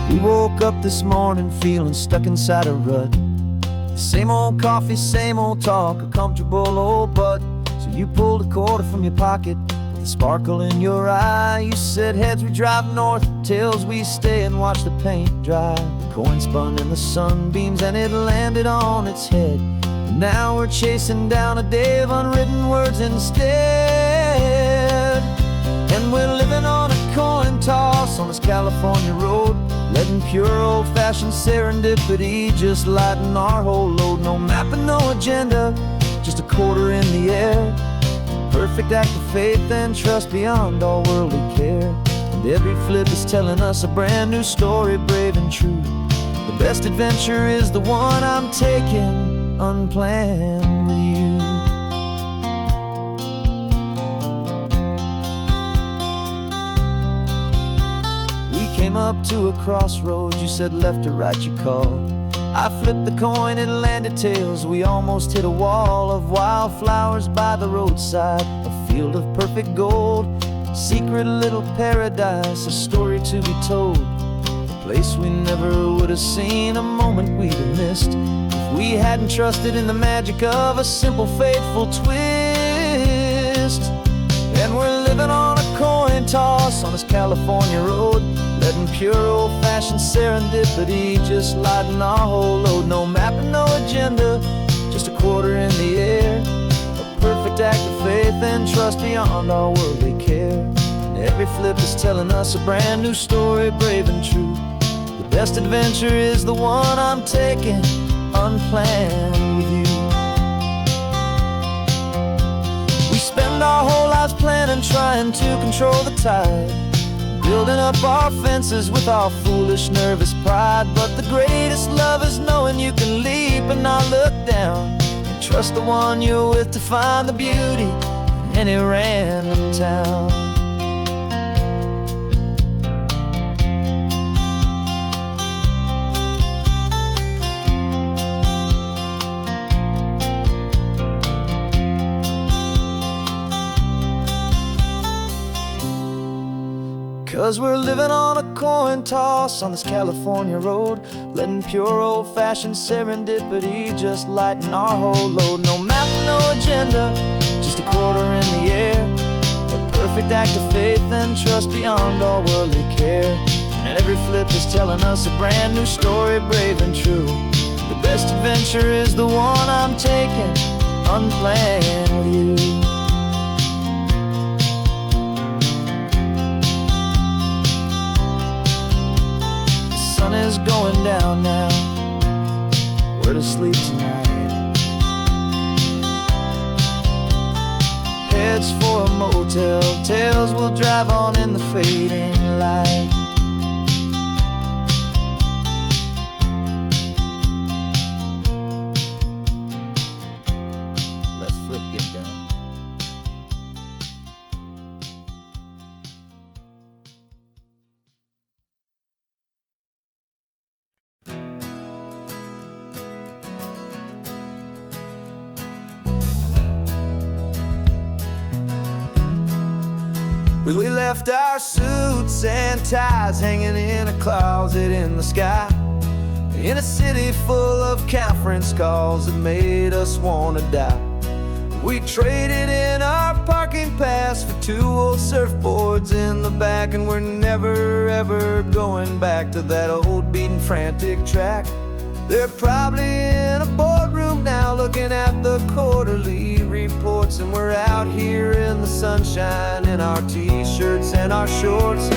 We woke up this morning feeling stuck inside a rut. Same old coffee, same old talk, a comfortable old butt. So you pulled a quarter from your pocket with a sparkle in your eye. You said, heads we drive north, tails we stay and watch the paint dry. The coin spun in the sunbeams and it landed on its head. And now we're chasing down a day of unwritten words instead. And we're living on a coin toss on this California road, letting pure old-fashioned serendipity just lighten our whole load. No map and no agenda, just a quarter in the air. Perfect act of faith and trust beyond all worldly care. And every flip is telling us a brand new story, brave and true. The best adventure is the one I'm taking unplanned with you. Came up to a crossroads, you said left or right you called. I flipped the coin, it landed tails. We almost hit a wall of wildflowers by the roadside, a field of perfect gold, secret little paradise, a story to be told, a place we never would have seen, a moment we'd have missed if we hadn't trusted in the magic of a simple faithful twist. And we're living on a coin toss on this California road, letting pure old-fashioned serendipity just lighten our whole load. No map and no agenda, just a quarter in the air. A perfect act of faith and trust beyond our worldly care. And every flip is telling us a brand new story, brave and true. The best adventure is the one I'm taking unplanned with you. We spend our whole lives planning, trying to control the tide, building up our fences with our foolish, nervous pride. But the greatest love is knowing you can leap and not look down, and trust the one you're with to find the beauty in any random town. 'Cause we're living on a coin toss on this California road, letting pure old-fashioned serendipity just lighten our whole load. No map, no agenda, just a quarter in the air. A perfect act of faith and trust beyond all worldly care. And every flip is telling us a brand new story, brave and true. The best adventure is the one I'm taking unplanned with you. The sun is going down now, we're to sleep tonight. Heads for a motel, tails will drive on in the fading light. Let's flip get down. We left our suits and ties hanging in a closet in the sky, in a city full of conference calls that made us wanna die. We traded in our parking pass for 2 old surfboards in the back, and we're never ever going back to that old beaten frantic track. They're probably in a boardroom now looking at the quarterly reports, and we're out here in the sunshine in our t-shirts and our shorts.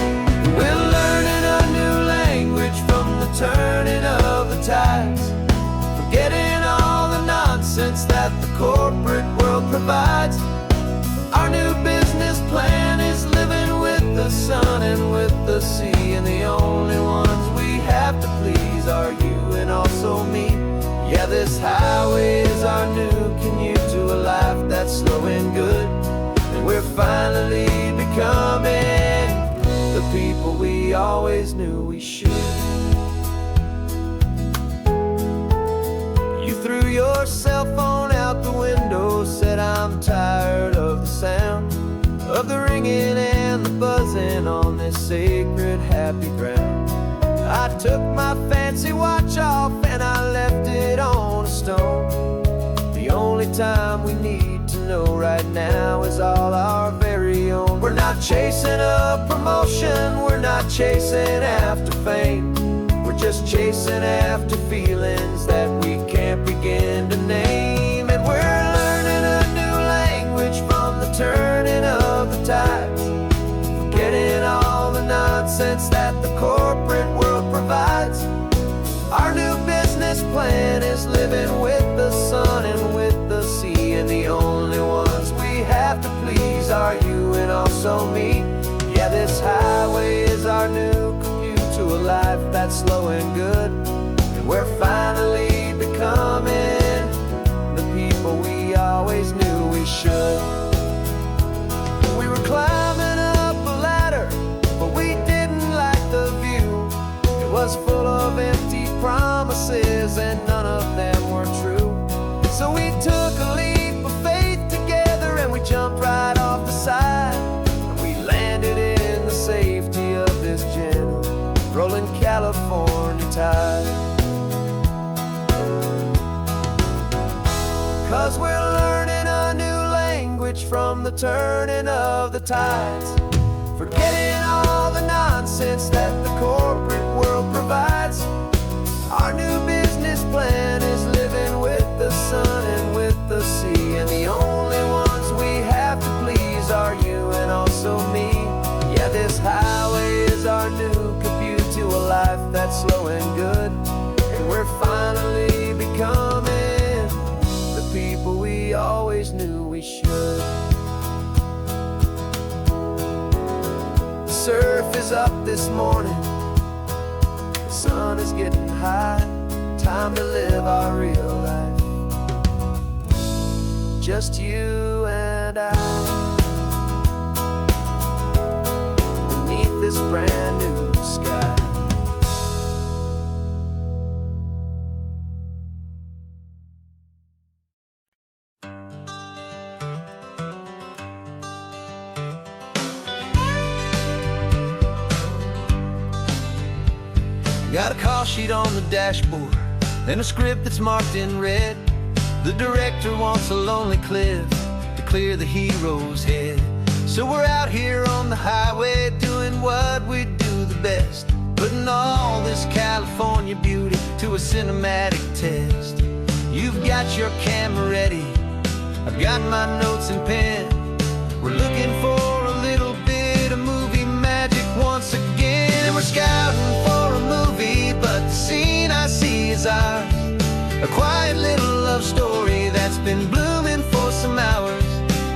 We're learning a new language from the turning of the tides, forgetting all the nonsense that the corporate world provides. Our new business plan is living with the sun and with the sea, and the only ones we have to please are you and also me. Yeah, this highway is our new commute to a life that's slow and good, and we're finally becoming the people we always knew we should. You threw your cell phone out the window, said I'm tired of the sound of the ringing and the buzzing on this sacred happy ground. I took my fancy watch off and I left it on a stone. The only time we need to know right now is all our very own. We're not chasing a promotion, we're not chasing after fame. We're just chasing after feelings that we can't begin to name. And we're learning a new language from the turning of the tides, forgetting all the nonsense that the corporate world provides. Our new business plan is living with the sun and with the sea, and the only ones we have to please are you and also me. Yeah, this highway is our new commute to a life that's slow and good, and we're finally becoming the people we always knew we should. We were climbing up a ladder, but we didn't like the view. It was full of empty promises and none of them were true. So we took a leap of faith together and we jumped right off the side, and we landed in the safety of this gentle rolling California tide. 'Cause we're learning a new language from the turning of the tides, forgetting all the nonsense that the corporate world provides. Our new business plan is living with the sun and with the sea, and the only ones we have to please are you and also me. Yeah, this highway is our new commute to a life that's slow and good, and we're finally becoming the people we always knew we should. The surf is up this morning, the sun is getting high, time to live our real life, just you and I, beneath this brand new sky. Got a call sheet on the dashboard and a script that's marked in red. The director wants a lonely cliff to clear the hero's head. So we're out here on the highway doing what we do the best, putting all this California beauty to a cinematic test. You've got your camera ready, I've got my notes and pen. We're looking for a little bit of movie magic once again, and we're scouting for a movie, but the scene I see is ours. A quiet little love story that's been blooming for some hours.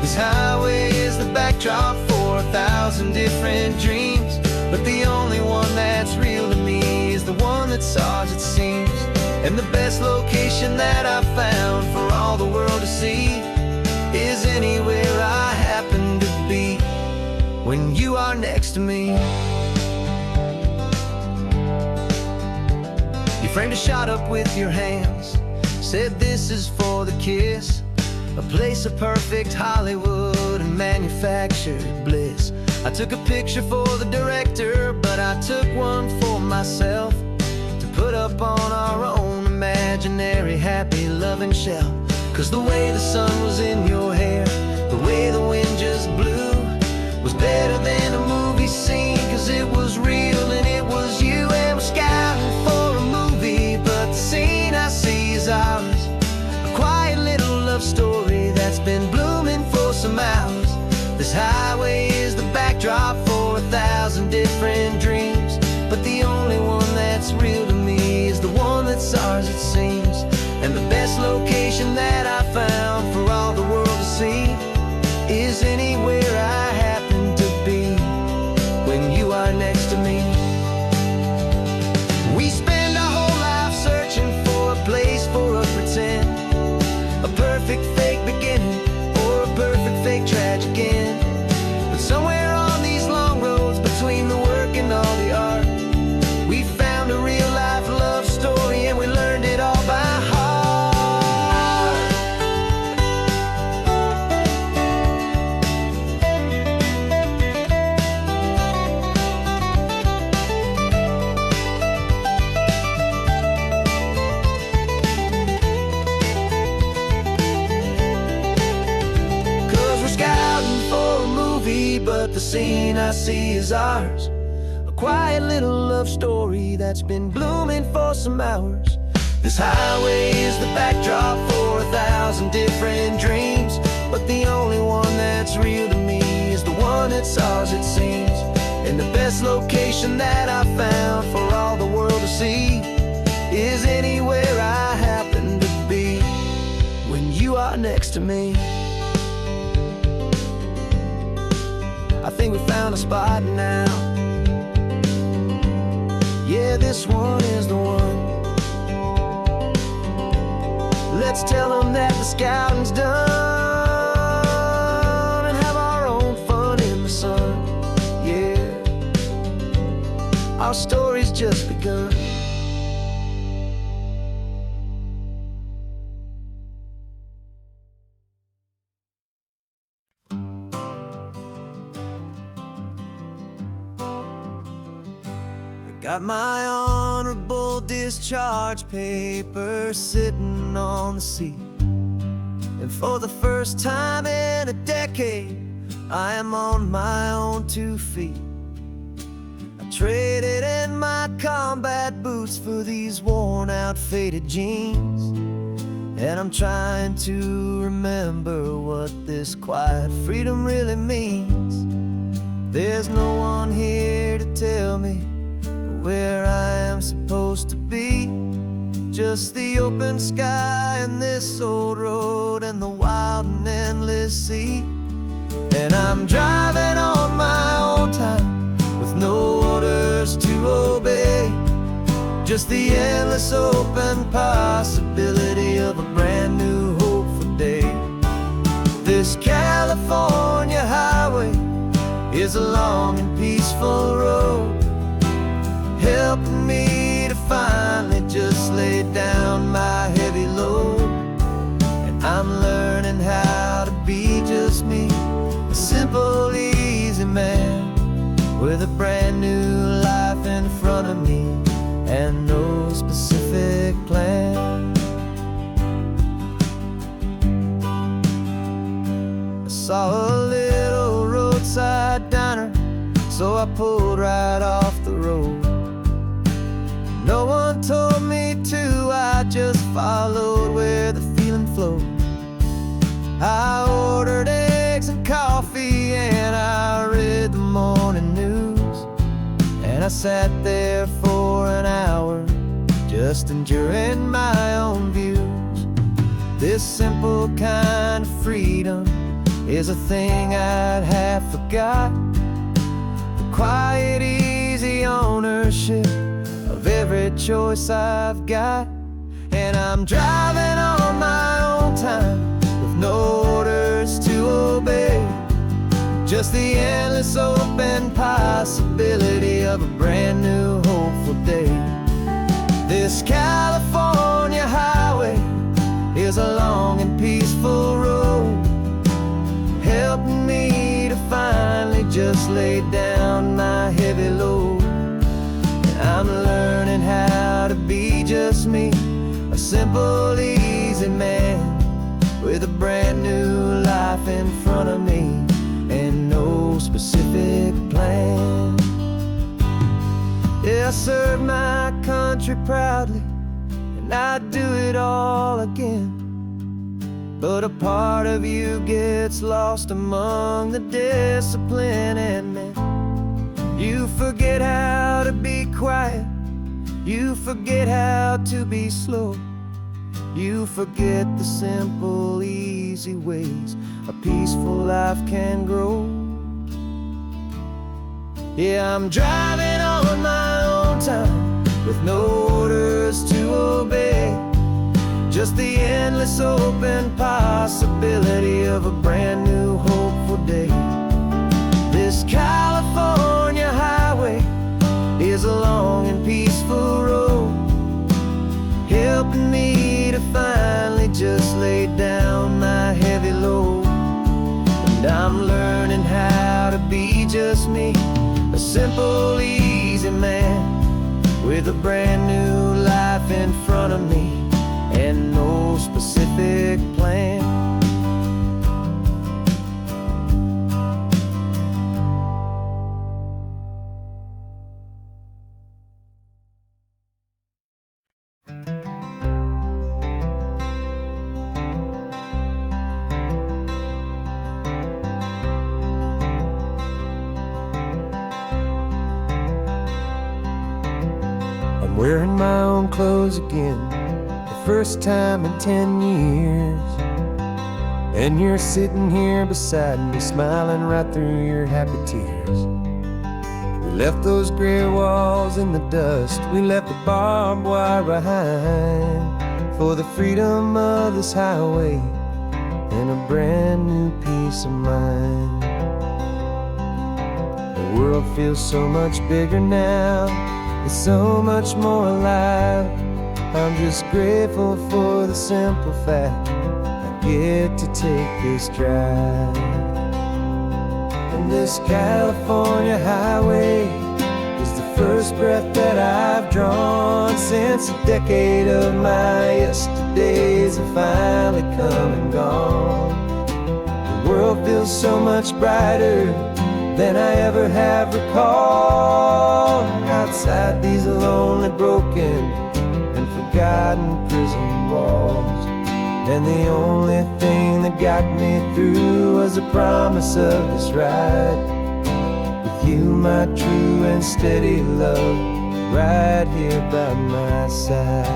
This highway is the backdrop for 1,000 different dreams, but the only one that's real to me is the one that's ours, it seems. And the best location that I've found for all the world to see is anywhere I happen to be when you are next to me. You framed a shot up with your hands, said this is for the kiss, a place of perfect Hollywood and manufactured bliss. I took a picture for the director, but I took one for myself to put up on our own imaginary happy loving shelf. 'Cause the way the sun was in your hair, the way the wind just blew, was better than a movie scene, 'cause it was real and it was you. And we're scouting for a movie, but the scene I see is ours. A quiet little love story that's been blooming for some hours. This highway is the backdrop for 1,000 different dreams, but the only one that's real to me is the one that's ours, it seems. And the best location that I found for all the world to see scene I see is ours, a quiet little love story that's been blooming for some hours. This highway is the backdrop for 1,000 different dreams, but the only one that's real to me is the one that's ours, it seems. And the best location that I found for all the world to see is anywhere I happen to be when you are next to me. I think we found a spot now. Yeah, this one is the one. Let's tell them that the scouting's done and have our own fun in the sun. Yeah, our story's just begun. Got my honorable discharge paper sitting on the seat, and for the first time in a decade I am on my own 2 feet. I traded in my combat boots for these worn out faded jeans, and I'm trying to remember what this quiet freedom really means. There's no one here to tell me where I am supposed to be, just the open sky and this old road and the wild and endless sea. And I'm driving on my own time with no orders to obey, just the endless open possibility of a brand new hopeful day. This California highway is a long and peaceful road, helping me to finally just lay down my heavy load. And I'm learning how to be just me, a simple, easy man with a brand new life in front of me and no specific plan. I saw a little roadside diner, so I pulled right off the road. No one told me to, I just followed where the feeling flowed. I ordered eggs and coffee and I read the morning news, and I sat there for an hour just enduring my own views. This simple kind of freedom is a thing I'd have forgot, the quiet, easy ownership of every choice I've got. And I'm driving on my own time with no orders to obey, just the endless open possibility of a brand new hopeful day. This California highway is a long and peaceful road, helping me to finally just lay down my heavy load. I'm learning how to be just me, a simple, easy man with a brand new life in front of me and no specific plan. Yeah, I serve my country proudly and I'd do it all again, but a part of you gets lost among the discipline and men. You forget how to be quiet, you forget how to be slow, you forget the simple, easy ways a peaceful life can grow. Yeah, I'm driving on my own time with no orders to obey, just the endless open possibility of a brand new hopeful day. This California highway is a long and peaceful road, helping me to finally just lay down my heavy load. And I'm learning how to be just me, a simple, easy man with a brand new life in front of me and no specific plan. I'm wearing my own clothes again, the first time in 10 years. And you're sitting here beside me, smiling right through your happy tears. We left those gray walls in the dust, we left the barbed wire behind, for the freedom of this highway and a brand new peace of mind. The world feels so much bigger now, it's so much more alive. I'm just grateful for the simple fact I get to take this drive. And this California highway is the first breath that I've drawn since a decade of my yesterdays have finally come and gone. The world feels so much brighter than I ever have recalled. Outside these lonely, broken, and forgotten prison walls. And the only thing that got me through was the promise of this ride with you, my true and steady love, right here by my side.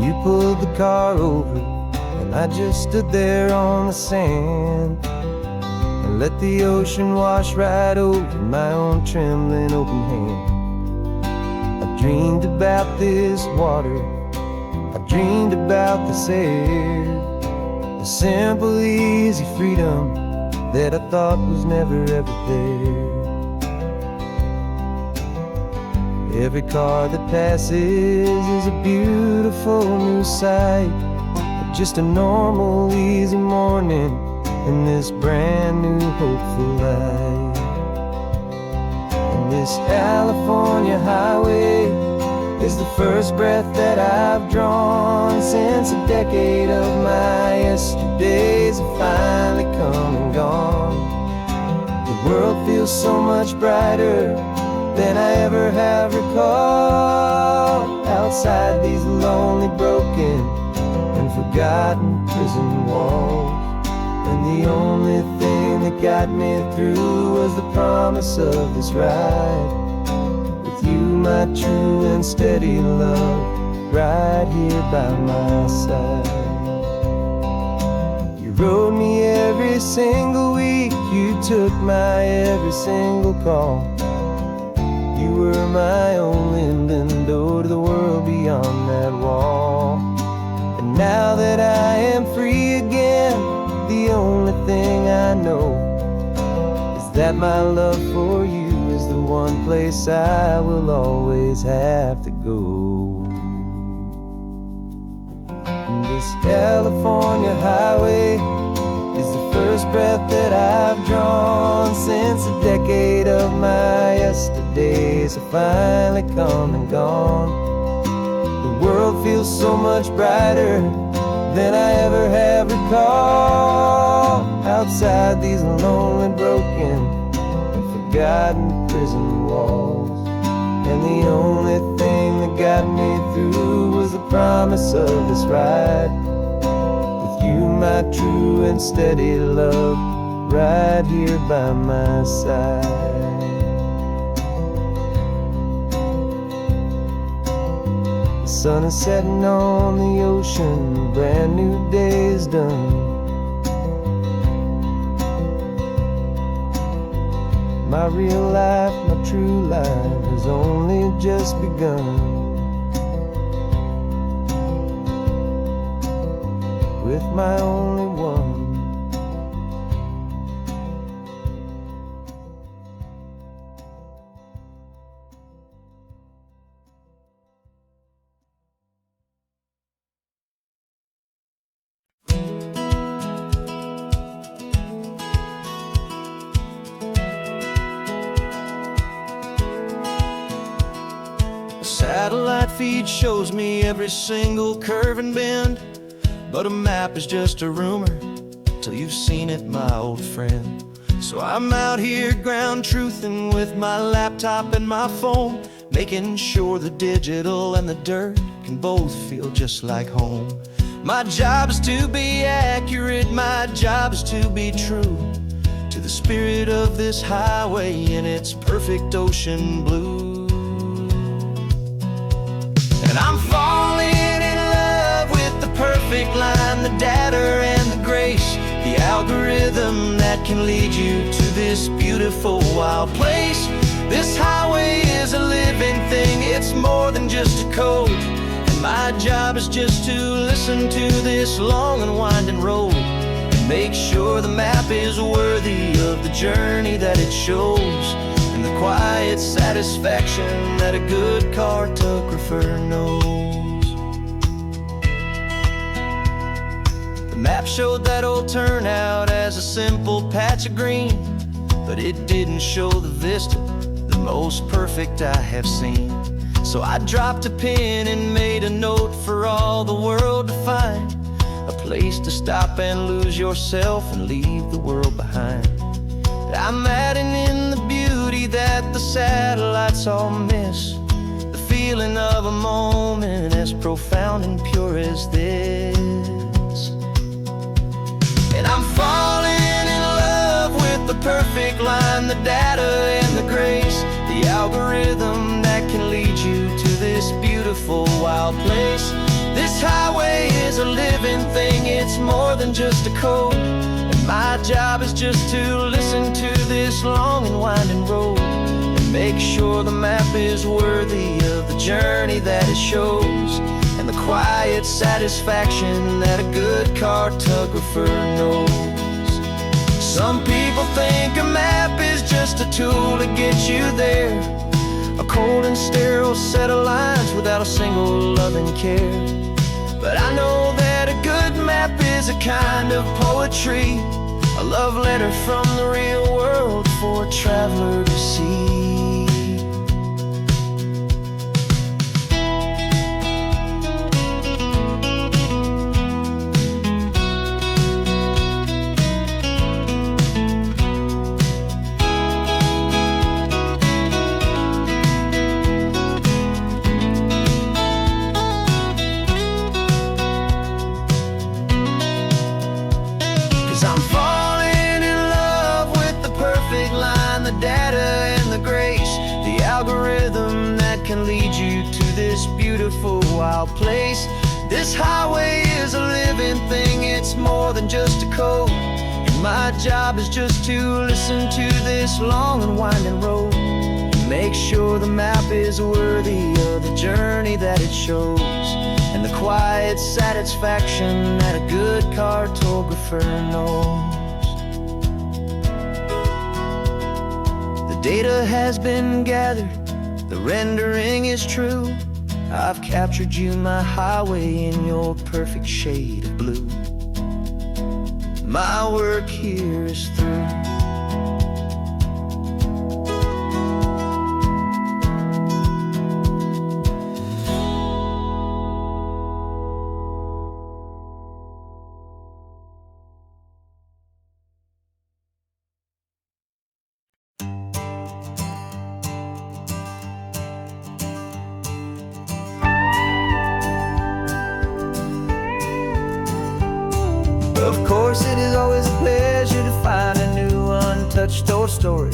You pulled the car over and I just stood there on the sand and let the ocean wash right over my own trembling open hand. I dreamed about this water, I dreamed about this air, the simple, easy freedom that I thought was never ever there. Every car that passes is a beautiful new sight, but just a normal, easy morning in this brand new, hopeful life. And this California highway is the first breath that I've drawn since a decade of my yesterdays have finally come and gone. The world feels so much brighter than I ever have recalled. Outside these lonely, broken, and forgotten prison walls. And the only thing that got me through was the promise of this ride with you, my true and steady love, right here by my side. You rode me every single week, you took my every single call. You were my only window to the world beyond that wall. And now that I am free again, the only thing I know is that my love for you is the one place I will always have to go. And this California highway is the first breath that I've drawn since a decade of my yesterdays have finally come and gone. The world feels so much brighter than I ever have recalled. Outside these lonely, broken, and forgotten prison walls. And the only thing that got me through was the promise of this ride with you, my true and steady love, right here by my side. The sun is setting on the ocean, a brand new day is done. My real life, my true life has only just begun. With my only one. Satellite feed shows me every single curve and bend, but a map is just a rumor till you've seen it, my old friend. So I'm out here ground truthing with my laptop and my phone, making sure the digital and the dirt can both feel just like home. My job is to be accurate, my job is to be true to the spirit of this highway in its perfect ocean blue. And I'm falling in love with the perfect line, the data and the grace, the algorithm that can lead you to this beautiful wild place. This highway is a living thing, it's more than just a code. And my job is just to listen to this long and winding road and make sure the map is worthy of the journey that it shows, and the quiet satisfaction that a good cartographer knows. The map showed that old turnout as a simple patch of green, but it didn't show the vista, the most perfect I have seen. So I dropped a pin and made a note for all the world to find, a place to stop and lose yourself and leave the world behind. I'm adding in the beauty that the satellites all miss, the feeling of a moment as profound and pure as this. And I'm falling in love with the perfect line, the data and the grace, the algorithm that can lead you to this beautiful wild place. This highway is a living thing, it's more than just a code. And my job is just to listen to this long and winding road and make sure the map is worthy of the journey that it shows, and the quiet satisfaction that a good cartographer knows. Some people think a map is just a tool to get you there, a cold and sterile set of lines without a single loving care. But I know that a good map is a kind of poetry, a love letter from the real world for a traveler to see. I'm falling in love with the perfect line, the data and the grace, the algorithm that can lead you to this beautiful wild place. This highway is a living thing, it's more than just a code. And my job is just to listen to this long and winding road and make sure the map is worthy of the journey that it shows, and the quiet satisfaction that a good cartographer knows. The data has been gathered, the rendering is true. I've captured you, my highway, in your perfect shade of blue. My work here is through. Of course, it is always a pleasure to find a new untouched old story.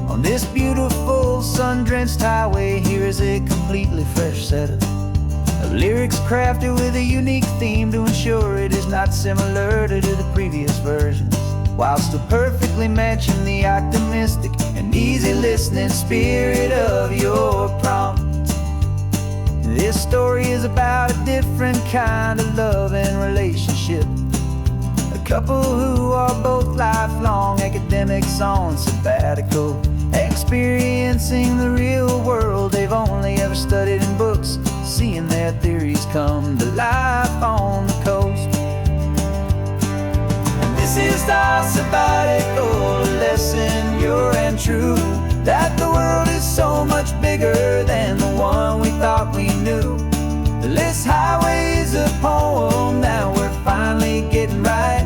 On this beautiful sun-drenched highway, here is a completely fresh set of lyrics crafted with a unique theme to ensure it is not similar to the previous versions, while still perfectly matching the optimistic and easy listening spirit of your prompt. This story is about a different kind of love and relationship, a couple who are both lifelong academics on sabbatical, experiencing the real world they've only ever studied in books, seeing their theories come to life on the coast. And this is our sabbatical lesson, pure and true, that the world is so much bigger than the one we thought we knew. This highway is a poem that we're finally getting right,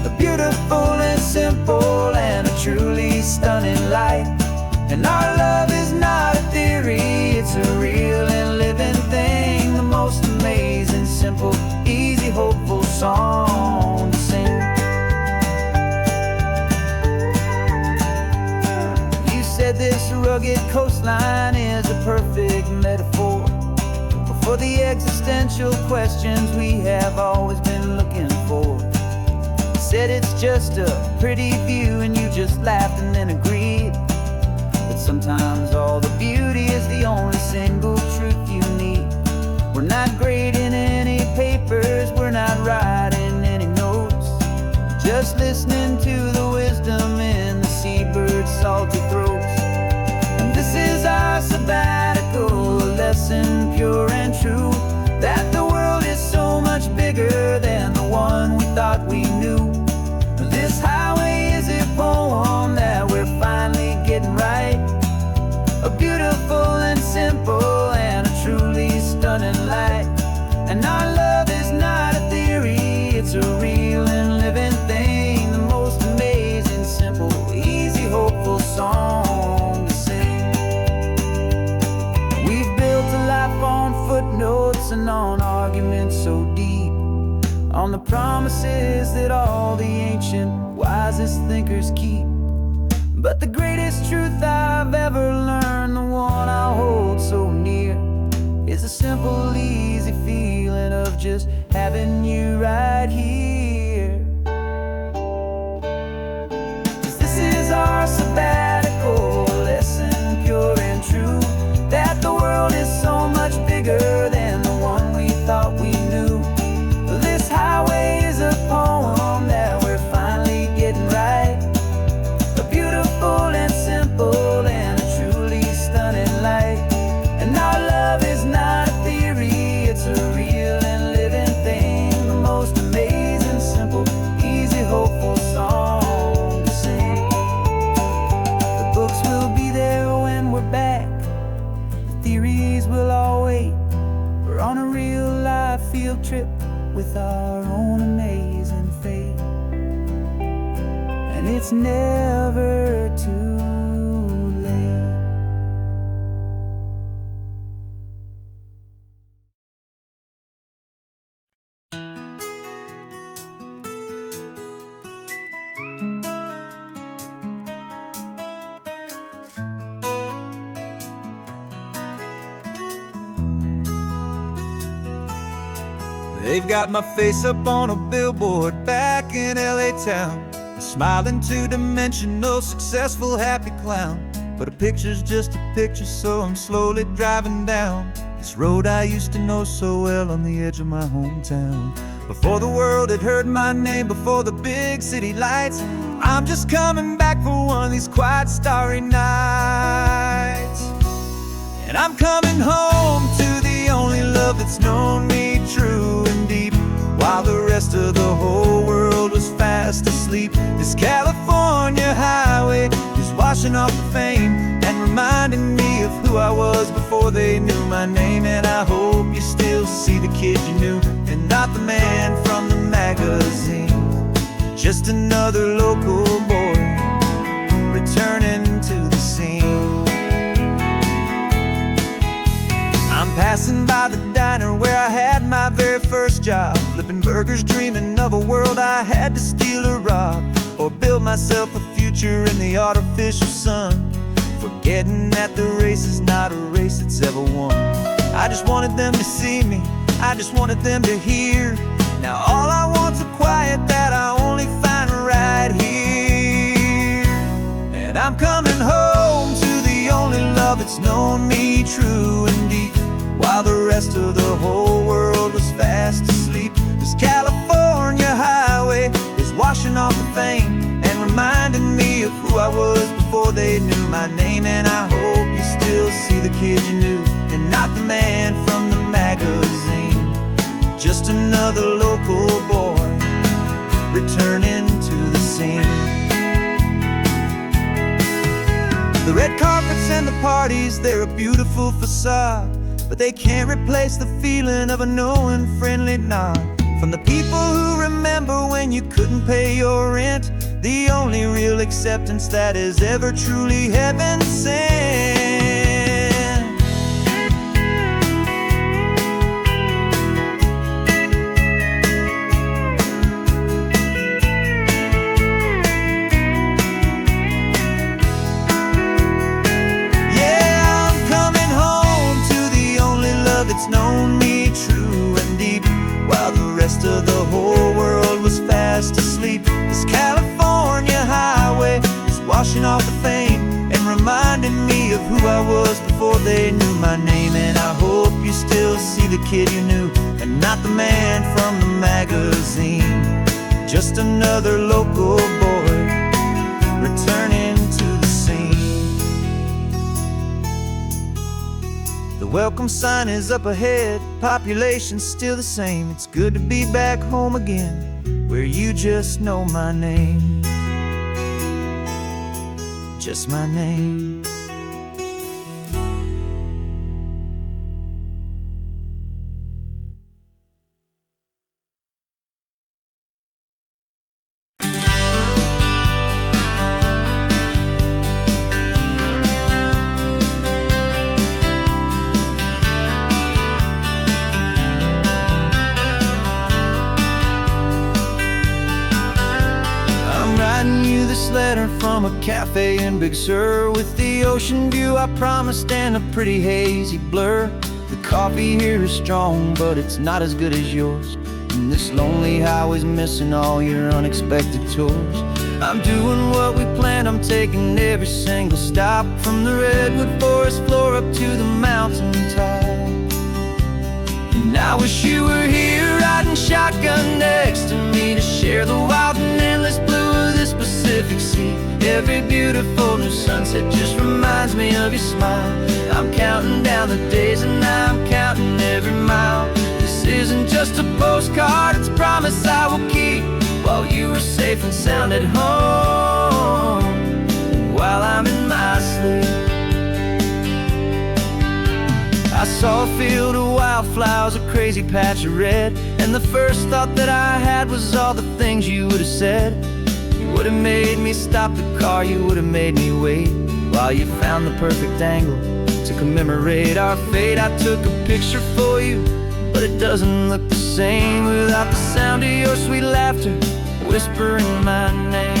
a beautiful and simple and a truly stunning light. And our love is not a theory, it's a real and living thing, the most amazing, simple, easy, hopeful song to sing. said this rugged coastline is a perfect metaphor for the existential questions we have always been looking for. He said it's just a pretty view, and you just laughed and then agreed that sometimes all the beauty is the only single truth you need. We're not grading any papers, we're not writing any notes, just listening to the wisdom in the seabird's salty throats. And this is our sabbatical, a lesson pure and true, that the world is so much bigger than the one we thought we knew. This highway is a poem that we're finally getting right, a beautiful and simple and a truly stunning light. And our love is not a theory, it's a real and living thing, the most amazing, simple, easy, hopeful song to sing. We've built a life on footnotes and on arguments so deep, on the promises that all the ancient, wisest thinkers keep. But the greatest truth I've ever learned, the one I hold so near, is a simple, easy feeling of just having you right here. 'Cause this is our sabbatical, lesson pure and true, that the world is so much bigger than the one we thought we knew. This highway is a poem that we're finally getting right, a beautiful and simple and a truly stunning light. And our love is not a theory, it's a real and living thing, the most amazing, simple, easy, hopeful song to sing. The books will be there when we're back, the theories will all wait. We're on a real life field trip with our own amazing fate, and it's never too late. They've got my face up on a billboard back in LA town, a smiling two-dimensional, successful, happy clown. But a picture's just a picture, so I'm slowly driving down this road I used to know so well on the edge of my hometown. Before the world had heard my name, before the big city lights, I'm just coming back for one of these quiet, starry nights. And I'm coming home to the only love that's known me true and deep, while the rest of the whole world was fast asleep. This California highway is washing off the fame and reminding me of who I was before they knew my name. And I hope you still see the kid you knew, and not the man from the magazine, just another local boy returning to the scene. I'm passing by the diner where I had my very first job, flipping burgers, dreaming of a world I had to steal or rob, or build myself a future in the artificial sun, forgetting that the race is not a race that's ever won. I just wanted them to see me, I just wanted them to hear. Now all I want's a quiet that I only find right here. And I'm coming home to the only love that's known me true and deep, while the rest of the whole world was fast asleep. This California highway is washing off the fame and reminding me of who I was before they knew my name. And I hope you still see the kid you knew, and not the man from the magazine, just another local boy returning to the scene. The red carpets and the parties, they're a beautiful facade, but they can't replace the feeling of a knowing, friendly nod from the people who remember when you couldn't pay your rent, the only real acceptance that is ever truly heaven sent. rest of the whole world was fast asleep. This California highway is washing off the fame and reminding me of who I was before they knew my name. And I hope you still see the kid you knew and not the man from the magazine. Just another local boy returning to the scene. The welcome sign is up ahead, population's still the same. It's good to be back home again, where you just know my name. Just my name. This letter from a cafe in Big Sur, with the ocean view I promised and a pretty hazy blur. The coffee here is strong, but it's not as good as yours. And this lonely highway's missing all your unexpected tours. I'm doing what we planned, I'm taking every single stop, from the redwood forest floor up to the mountain top. And I wish you were here riding shotgun next to me, to share the wild and endless blue of this Pacific Sea. Every beautiful new sunset just reminds me of your smile. I'm counting down the days and I'm counting every mile. This isn't just a postcard, it's a promise I will keep, while you are safe and sound at home, and while I'm in my sleep. I saw a field of wildflowers, a crazy patch of red, and the first thought that I had was all the things you would have said. You would have made me stop the car, you would have made me wait, while you found the perfect angle to commemorate our fate. I took a picture for you, but it doesn't look the same without the sound of your sweet laughter whispering my name.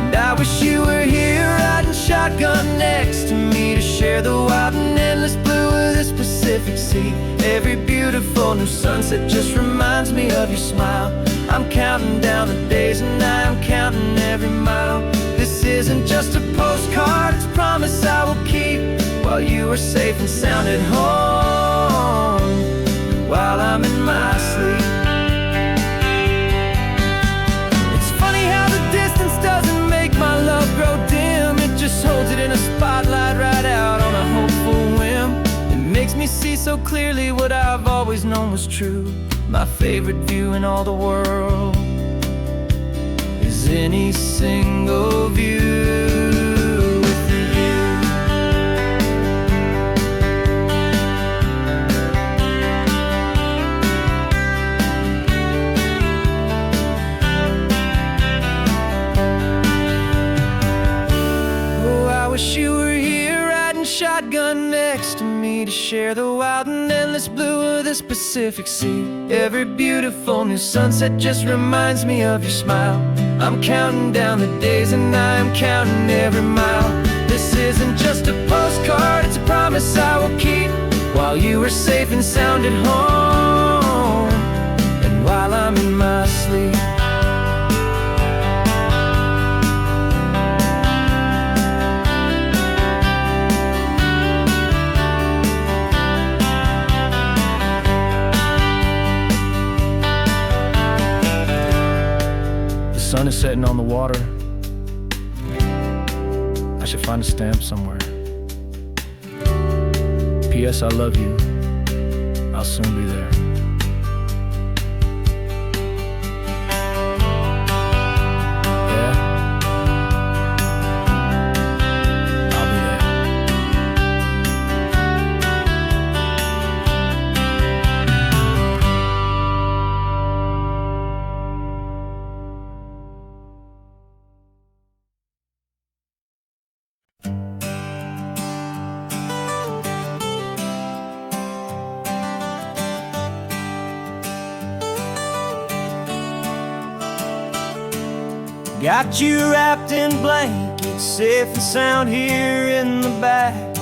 And I wish you were here riding shotgun next to me, to share the wild and endless blue of this Pacific Sea. Every beautiful new sunset just reminds me of your smile. I'm counting down the days and I'm counting every mile. This isn't just a postcard, it's a promise I will keep, while you are safe and sound at home, while I'm in my sleep. It's funny how the distance doesn't make my love grow dim. It just holds it in a spotlight right out on a hopeful whim. It makes me see so clearly what I've always known was true. My favorite view in all the world is any single view with you. Oh, I wish you were here riding shotgun next to me, to share the wild and endless blue of this Pacific Sea. Every beautiful new sunset just reminds me of your smile. I'm counting down the days and I'm counting every mile. This isn't just a postcard, it's a promise I will keep, while you are safe and sound at home, and while I'm in my sleep. The sun is setting on the water. I should find a stamp somewhere. P.S. I love you. I'll soon be there. Yeah? I'll be there. Got you wrapped in blankets, safe and sound here in the back.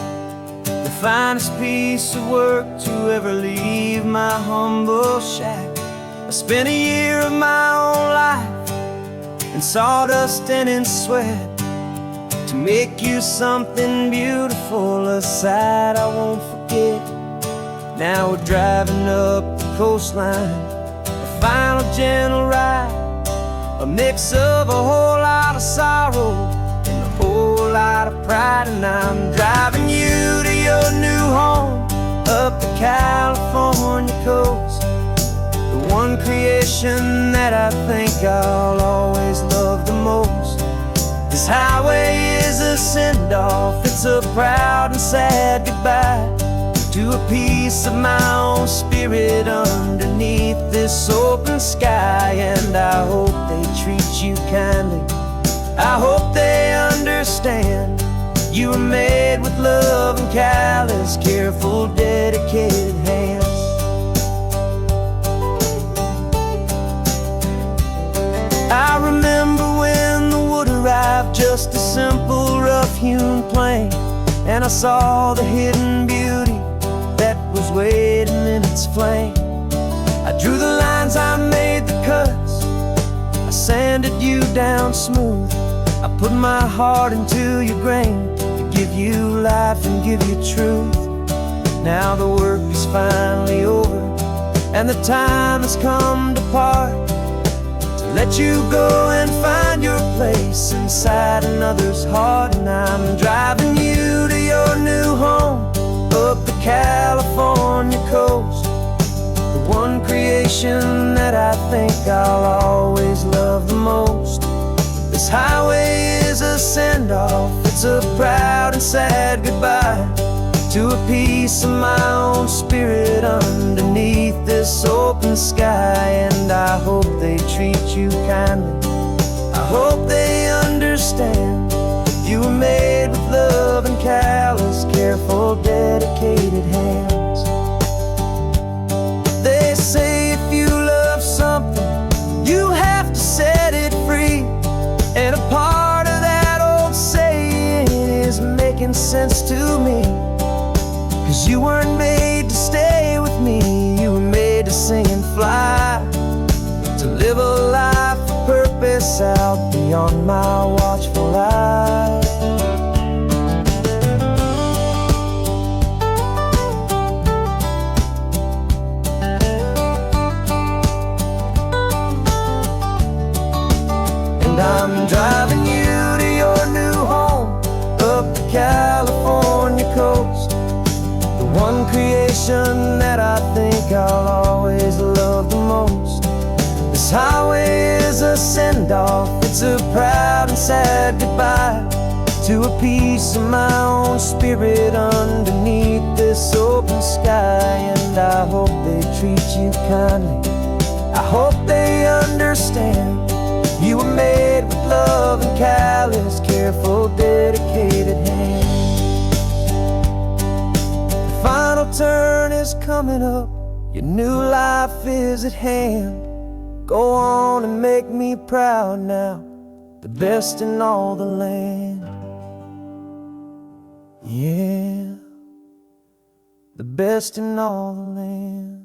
The finest piece of work to ever leave my humble shack. A spent a year of my own life in sawdust and in sweat to make you something beautiful, a sight I won't forget. Now we're driving up the coastline, a final gentle ride, a mix of a whole lot of sorrow and a whole lot of pride. And I'm driving you to your new home up the California coast, the one creation that I think I'll always love the most. This highway is a send-off, it's a proud and sad goodbye to a piece of my own spirit underneath this open sky. And I hope they treat you kindly, I hope they understand you were made with love and callous, careful, dedicated hands. I remember when the wood arrived, just a simple rough-hewn plank, and I saw the hidden beauty that was waiting in its flame. I drew the lines, I made the cuts, I sanded you down smooth. I put my heart into your grain to give you life and give you truth. Now the work is finally over and the time has come to part, to let you go and find your place inside another's heart. And I'm driving you to your new home up the California coast, the one creation that I think I'll always love the most. This highway is a send-off, it's a proud and sad goodbye to a piece of my own spirit underneath this open sky. And I hope they treat you kindly, I hope they understand you were made with love and callous, careful, dedicated hands. They say if you love something, you have to set it free. And a part of that old saying is making sense to me, 'cause you weren't made to stay with me, you were made to sing and fly, to live a life of purpose out beyond my watchful eye. And I'm driving you to your new home up the California coast, the one creation that I think I'll always love the most. This highway is a send-off, it's a proud and sad goodbye to a piece of my own spirit underneath this open sky. And I hope they treat you kindly, I hope they understand you were made with love and callous, careful, dedicated hands. The final turn is coming up, your new life is at hand. Go on and make me proud now, the best in all the land. Yeah, the best in all the land.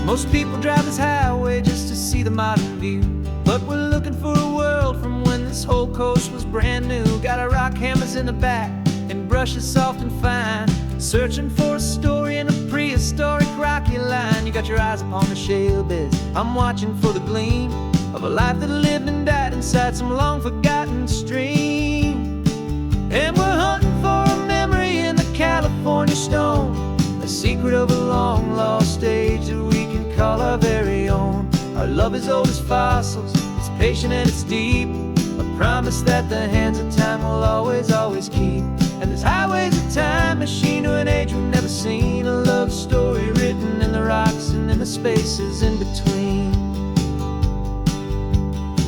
Most people drive this highway just to see the modern view, but we're looking for a world from when this whole coast was brand new. Got our rock hammers in the back and brushes soft and fine, searching for a story in a prehistoric rocky line. You got your eyes upon the shale beds, I'm watching for the gleam of a life that lived and died inside some long forgotten stream. And we're hunting for a memory in the California stone, a secret of a long lost age that we can call our very own. Our love is old as fossils, it's patient and it's deep, a promise that the hands of time will always, always keep. And this highway's a time machine to an age we've never seen, a love story written in the rocks and in the spaces in between.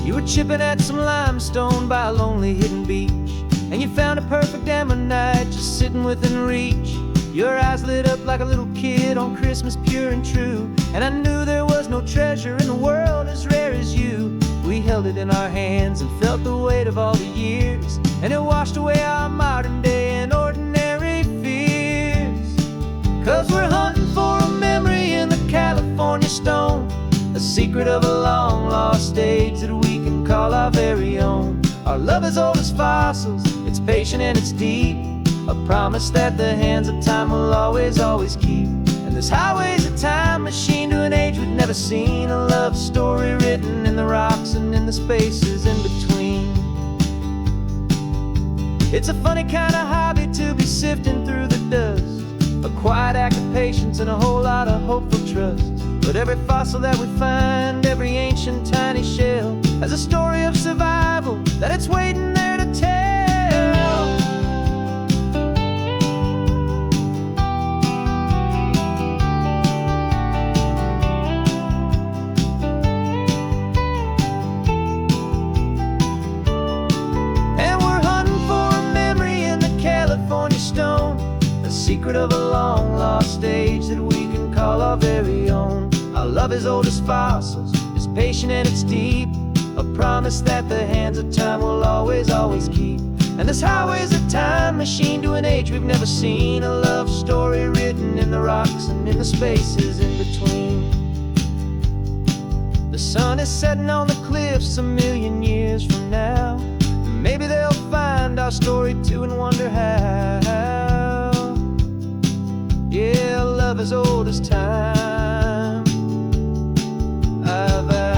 You were chipping at some limestone by a lonely hidden beach, and you found a perfect ammonite just sitting within reach. Your eyes lit up like a little kid on Christmas, pure and true. And I knew there was no treasure in the world as rare as you. We held it in our hands and felt the weight of all the years, and it washed away our modern day and ordinary fears. 'Cause we're hunting for a memory in the California stone, a secret of a long lost age that we can call our very own. Our love is old as fossils, it's patient and it's deep, a promise that the hands of time will always, always keep. And this highway's a time machine to an age we've never seen, a love story written in the rocks and in the spaces in between. It's a funny kind of hobby to be sifting through the dust, a quiet act of patience and a whole lot of hopeful trust. But every fossil that we find, every ancient tiny shell, has a story of survival that it's waiting there to tell. Secret of a long lost age that we can call our very own. Our love is old as fossils, it's patient and it's deep, a promise that the hands of time will always, always keep. And this highway's a time machine to an age we've never seen, a love story written in the rocks and in the spaces in between. The sun is setting on the cliffs a million years from now. Maybe they'll find our story too and wonder how. Yeah, love as old as time, I vow.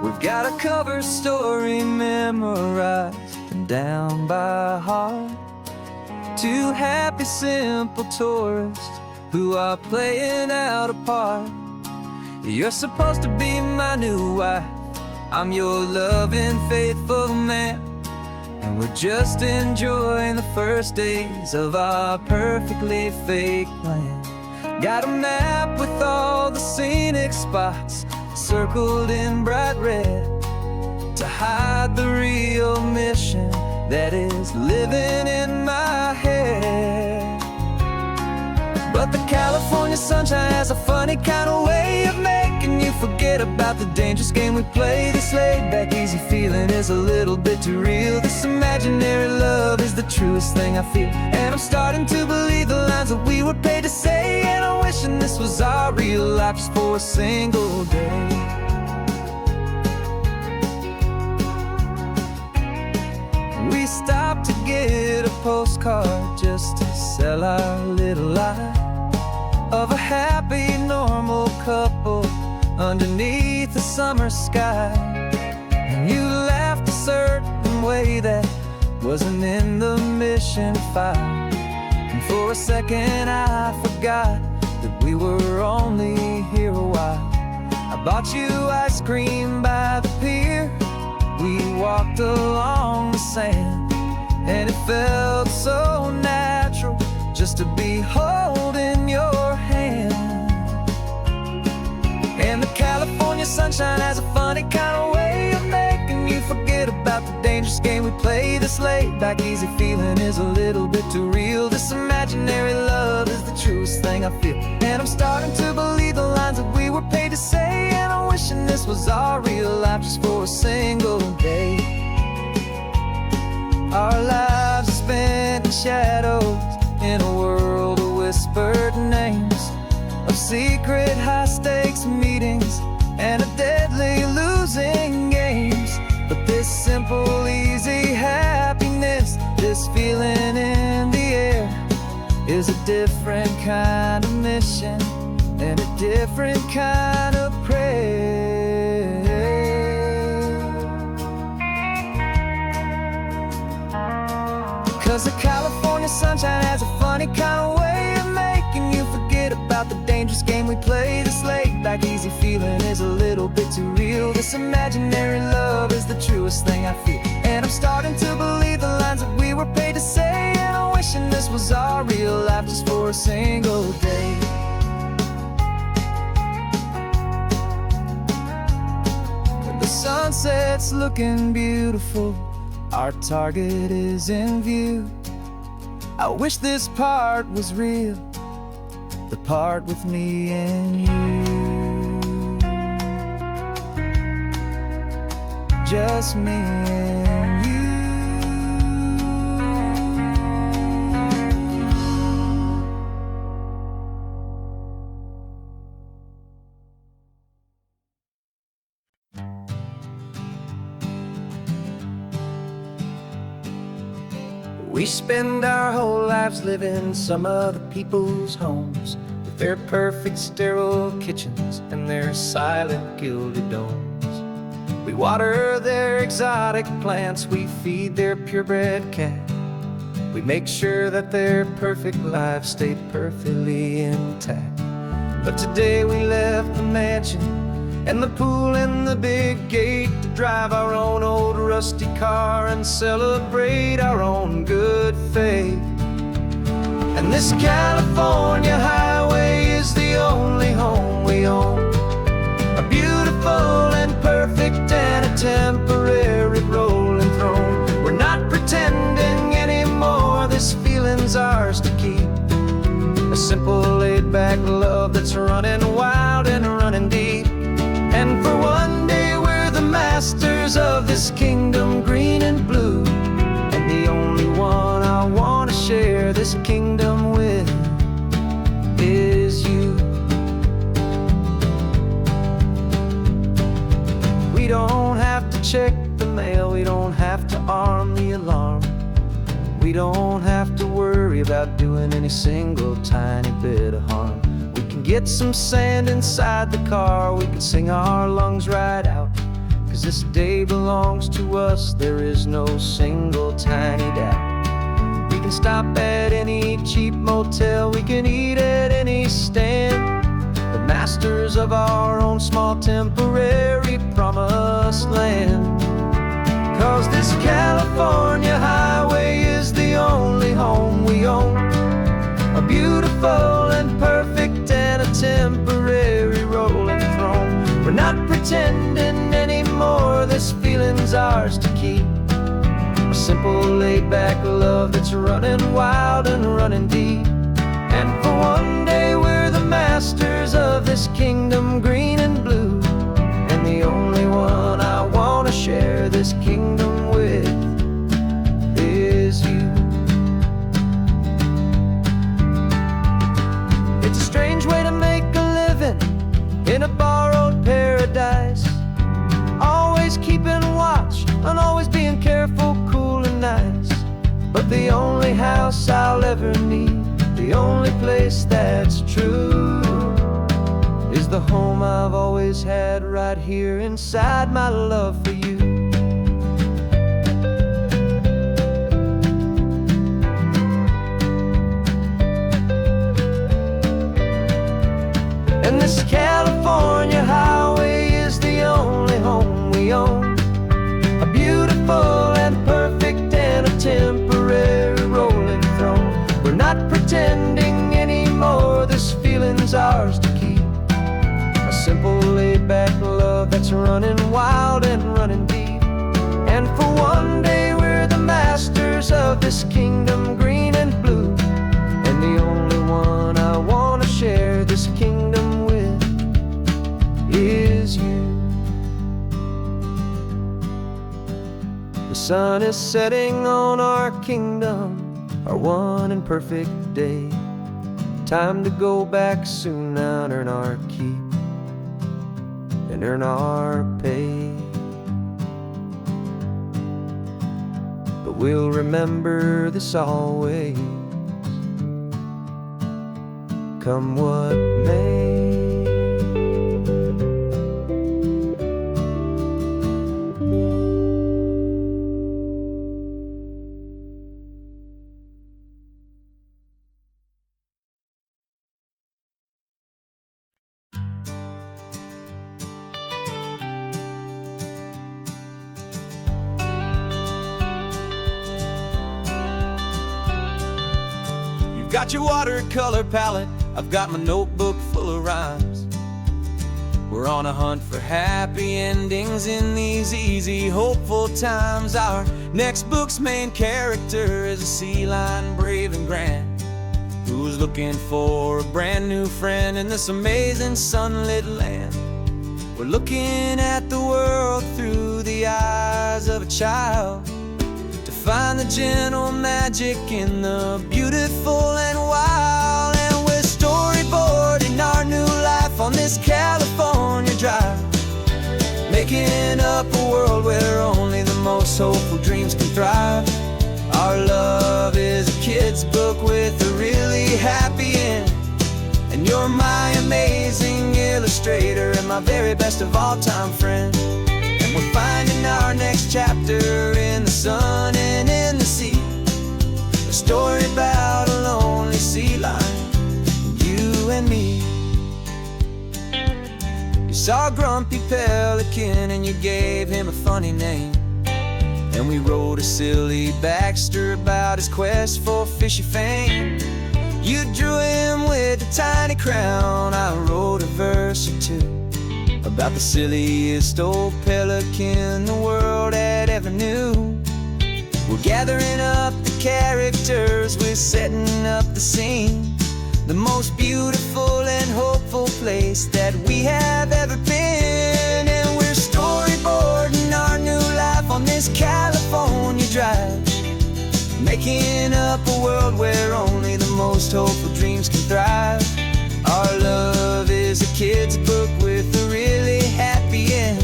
We've got a cover story memorized and down by heart. Two happy, simple tourists who are playing out a part. You're supposed to be my new wife, I'm your loving, faithful man, and we're just enjoying the first days of our perfectly fake plan. Got a map with all the scenic spots circled in bright red to hide the real mission that is living in my head. But the California sunshine has a funny kind of way of making you forget about the dangerous game we play. This laid-back, easy feeling is a little bit too real. This imaginary love is the truest thing I feel, and I'm starting to believe the lines that we were paid to say. And I'm wishing this was our real life just for a single day. We stopped to get a postcard just to sell our little lie of a happy, normal couple underneath the summer sky. And you laughed a certain way that wasn't in the mission file, and for a second I forgot that we were only here a while. I bought you ice cream by the pier, we walked along the sand, and it felt so natural just to be holding your hand. And the California sunshine has a funny kind of way of making you forget about the dangerous game we play. This laid-back, easy feeling is a little bit too real. This imaginary love is the truest thing I feel, and I'm starting to believe the lines that we were paid to say. And I'm wishing this was our real life just for a single day. Our lives are spent in shadows, in a world of whispered names, of secret high-stakes meetings and of deadly losing games. But this simple, easy happiness, this feeling in the air, is a different kind of mission and a different kind of prayer. 'Cause the California sunshine has a funny kind of way of making you forget about the dangerous game we play this late. Like easy feeling is a little bit too real. This imaginary love is the truest thing I feel. And I'm starting to believe the lines that we were paid to say. And I'm wishing this was our real life just for a single day. The sunset's looking beautiful, our target is in view. I wish this part was real, the part with me and you. Just me and you. We spend our whole lives living some other people's homes, with their perfect sterile kitchens and their silent gilded domes. We water their exotic plants, we feed their purebred cat. We make sure that their perfect lives stay perfectly intact. But today we left the mansion and the pool and the big gate to drive our own old rusty car and celebrate our own good faith. And this California highway is the only home we own, a beautiful and perfect and a temporary rolling throne. We're not pretending anymore, this feeling's ours to keep, a simple laid-back love that's running wild and running deep. And for one day we're the masters of this kingdom green and blue, and the only one I want to share this kingdom with is you. We don't have to check the mail, we don't have to arm the alarm, we don't have to worry about doing any single tiny bit of harm. We can get some sand inside the car, we can sing our lungs right out, 'cause this day belongs to us, there is no single tiny doubt. We can stop at any cheap motel, we can eat at any stand, the masters of our own small temporary promised land. 'Cause this California highway is the only home we own, a beautiful and perfect and a temporary rolling throne. We're not pretending anymore, this feeling's ours to keep, a simple laid-back love that's running wild and running deep. And for one day we're the masters of this kingdom green and blue, and the only one I want to share this kingdom with is you. It's a strange way to make a living in a borrowed paradise, always keeping watch and always being careful, cool and nice. But the only house I'll ever need, the only place that's true, is the home I've always had right here inside my love for you. And this California highway is the only home we own, a beautiful and perfect and a temporary rolling throne. We're not pretending anymore, this feeling's ours to keep, a simple laid-back love that's running wild and running deep. And for one day we're the masters of this kingdom green and blue, and the only one I want to share this kingdom with is you. The sun is setting on our kingdom, our one and perfect day. Time to go back soon now and earn our keep and earn our pay. But we'll remember this always, come what may. got your watercolor palette, I've got my notebook full of rhymes. We're on a hunt for happy endings in these easy, hopeful times. Our next book's main character is a sea lion, brave and grand, who's looking for a brand new friend in this amazing sunlit land. We're looking at the world through the eyes of a child, to find the gentle magic in the beautiful and wild. And we're storyboarding our new life on this California drive, making up a world where only the most hopeful dreams can thrive. Our love is a kid's book with a really happy end, and you're my amazing illustrator and my very best of all time friend. And we're finding our next chapter in the sun and in the sea, a story about a lonely sea lion, you and me. You saw a grumpy pelican and you gave him a funny name, and we wrote a silly Baxter about his quest for fishy fame. You drew him with a tiny crown, I wrote a verse or two about the silliest old pelican the world had ever knew. We're gathering up the characters, we're setting up the scene, the most beautiful and hopeful place that we have ever been. And we're storyboarding our new life on this California drive, making up a world where only the most hopeful dreams can thrive. Our love is a kid's book with a really happy end,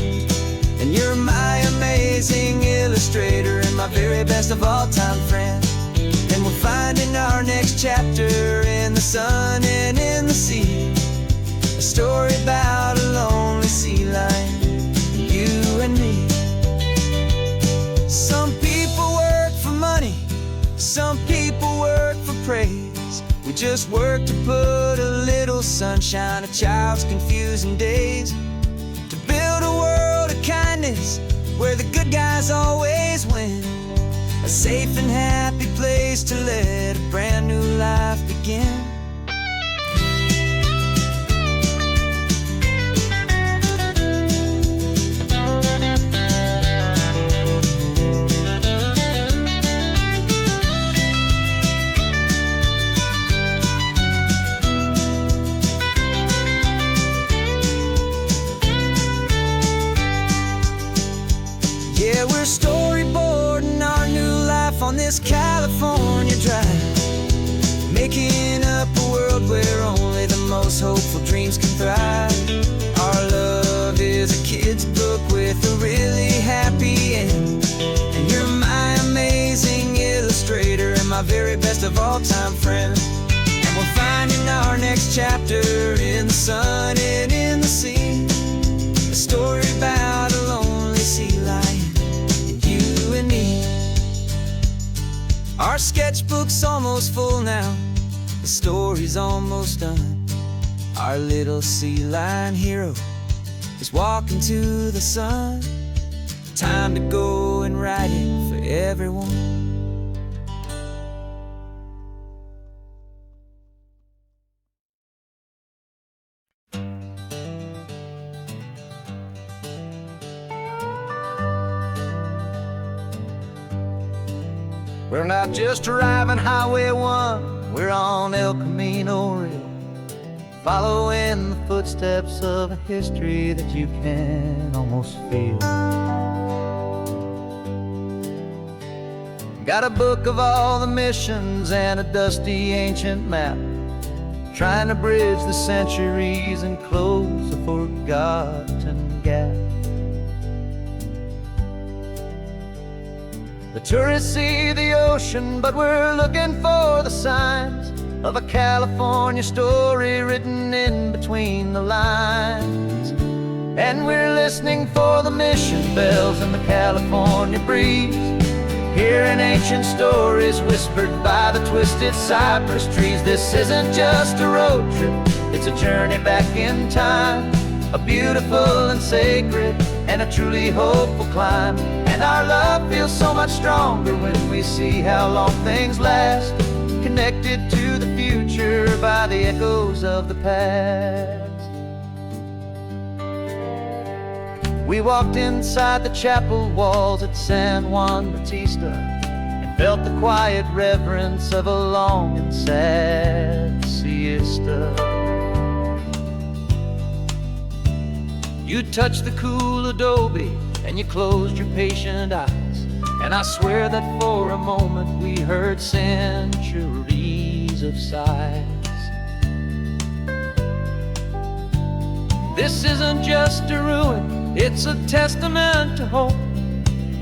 and you're my amazing illustrator and my very best of all time friend. And we're finding our next chapter in the sun and in the sea, a story about a lonely sea lion, you and me. Some people work for money, some people work for praise. We just work to put a little sunshine in a child's confusing days, to build a world of kindness where the good guys always win, a safe and happy place to let a brand new life begin. Yeah, we're storyboarding our new life on this California drive, making up a world where only the most hopeful dreams can thrive. Our love is a kid's book with a really happy end, and you're my amazing illustrator and my very best of all time friend. And we're finding our next chapter in the sun and in the sea, a story about a lonely sea lion, you and me. Our sketchbook's almost full now, the story's almost done. Our little sea lion hero is walking to the sun. Time to go and write it for everyone. We're not just driving Highway 1, we're on El Camino Real, following the footsteps of a history that you can almost feel. Got a book of all the missions and a dusty ancient map, trying to bridge the centuries and close a forgotten gap. The tourists see the ocean, but we're looking for the signs of a California story written in between the lines. And we're listening for the mission bells in the California breeze, hearing ancient stories whispered by the twisted cypress trees. This isn't just a road trip, it's a journey back in time, a beautiful and sacred and a truly hopeful climb. And our love feels so much stronger when we see how long things last, connected to the future future by the echoes of the past. We walked inside the chapel walls at San Juan Bautista and felt the quiet reverence of a long and sad siesta. You touched the cool adobe and you closed your patient eyes, and I swear that for a moment we heard centuries of sighs. This isn't just a ruin, it's a testament to hope,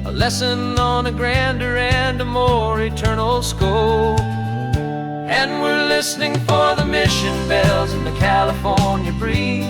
a lesson on a grander and a more eternal scope. And we're listening for the mission bells in the California breeze,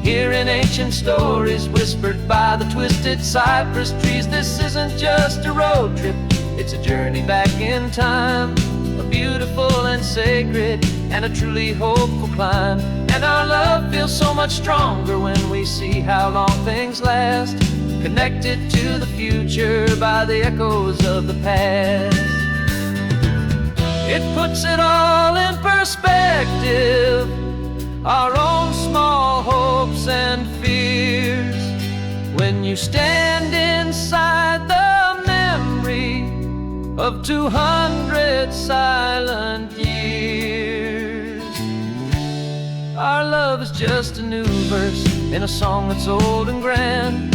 hearing ancient stories whispered by the twisted cypress trees. This isn't just a road trip, it's a journey back in time, a beautiful and sacred and a truly hopeful climb. And our love feels so much stronger when we see how long things last, connected to the future by the echoes of the past. It puts it all in perspective, our own small hopes and fears, when you stand inside the memory of 200 silent years. Our love is just a new verse in a song that's old and grand,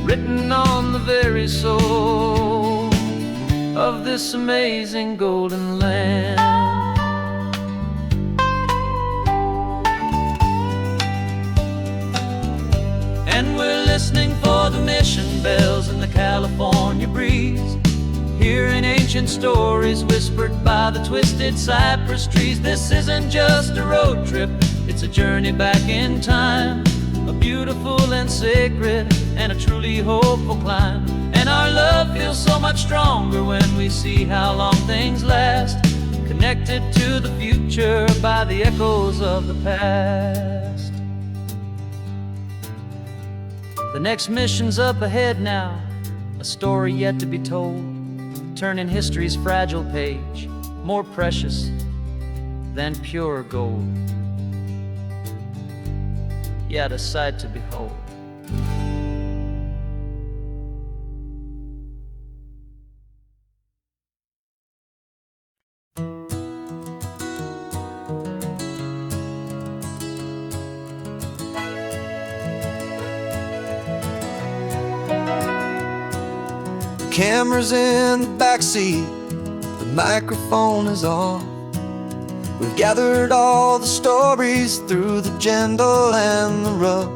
written on the very soul of this amazing golden land. And we're listening for the mission bells in the California breeze, hearing ancient stories whispered by the twisted cypress trees. This isn't just a road trip, it's a journey back in time, a beautiful and sacred and a truly hopeful climb. And our love feels so much stronger when we see how long things last, connected to the future by the echoes of the past. The next mission's up ahead now, a story yet to be told, turning history's fragile page more precious than pure gold. Yet a sight to behold. Camera's in the backseat, the microphone is on. We've gathered all the stories through the gentle and the rough.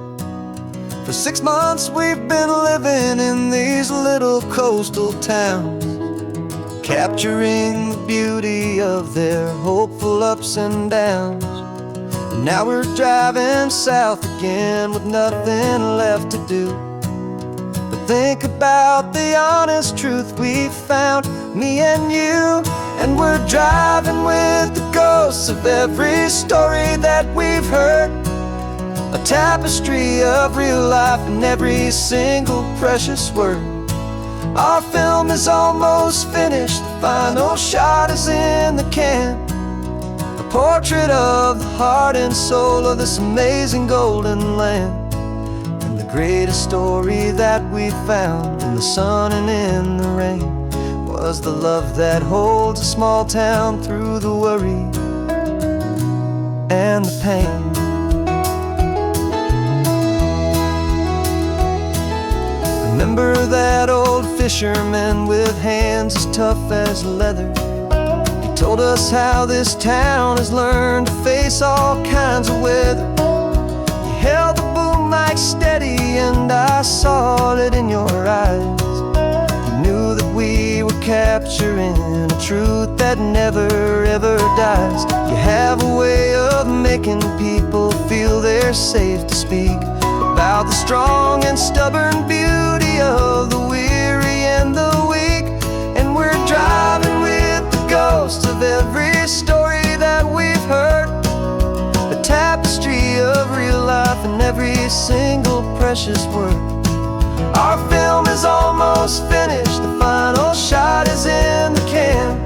For 6 months we've been living in these little coastal towns, capturing the beauty of their hopeful ups and downs. And now we're driving south again with nothing left to do. Think about the honest truth we found, me and you. And we're driving with the ghosts of every story that we've heard, a tapestry of real life in every single precious word. Our film is almost finished, the final shot is in the can, a portrait of the heart and soul of this amazing golden land. The greatest story that we found in the sun and in the rain was the love that holds a small town through the worry and the pain. Remember that old fisherman with hands as tough as leather? He told us how this town has learned to face all kinds of weather. You held the boom mic steady and I saw it in your eyes. You knew that we were capturing a truth that never ever dies. You have a way of making people feel they're safe to speak about the strong and stubborn beauty of the weary and the weak. And we're driving with the ghosts of every story that we've heard, a tapestry of real life in every single precious word. Our film is almost finished, the final shot is in the can,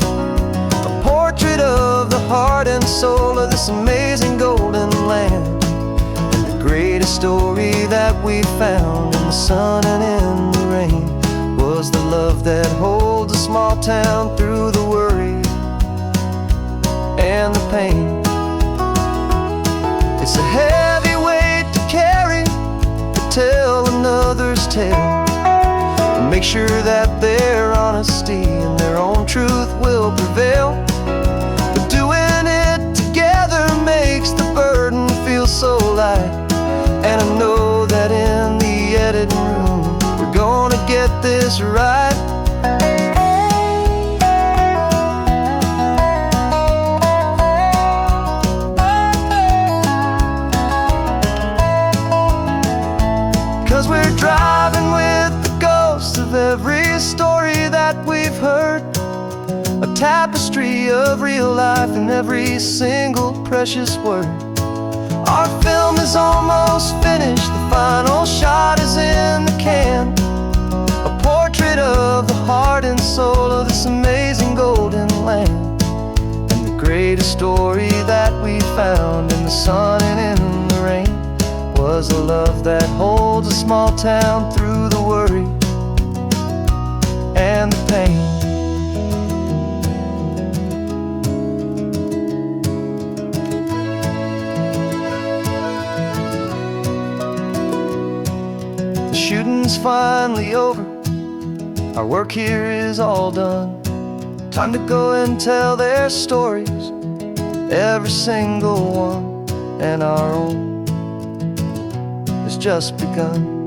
a portrait of the heart heart and soul of this amazing golden land. And the greatest story that we found in the sun and in the rain was the love that holds a small town through the worry and the pain. It's a heavy weight to carry, to tell another's tale, and make sure that their honesty and their own truth will prevail. But doing it together makes the burden feel so light. And I know that in the editing room we're gonna get this right. 'Cause we're driving with the ghosts of every story that we've heard, a tapestry of real life in every single precious word. Our film is almost finished, the final shot is in the can, a portrait of the heart and soul of this amazing golden land. And the greatest story that we found in the sun and in the rain was a love that holds a small town through the worry and the pain. The shooting's finally over, our work here is all done. Time to go and tell their stories, every single one, and our own has just begun.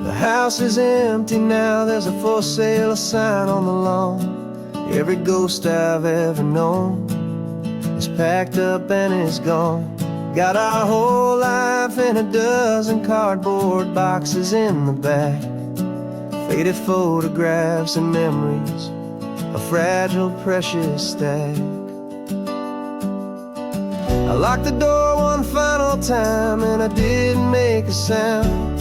The house is empty now, there's a for sale sign on the lawn. Every ghost I've ever known is packed up and is gone. Got our whole life in a dozen cardboard boxes in the back, faded photographs and memories, a fragile, precious stack. I locked the door one final time and I didn't make a sound,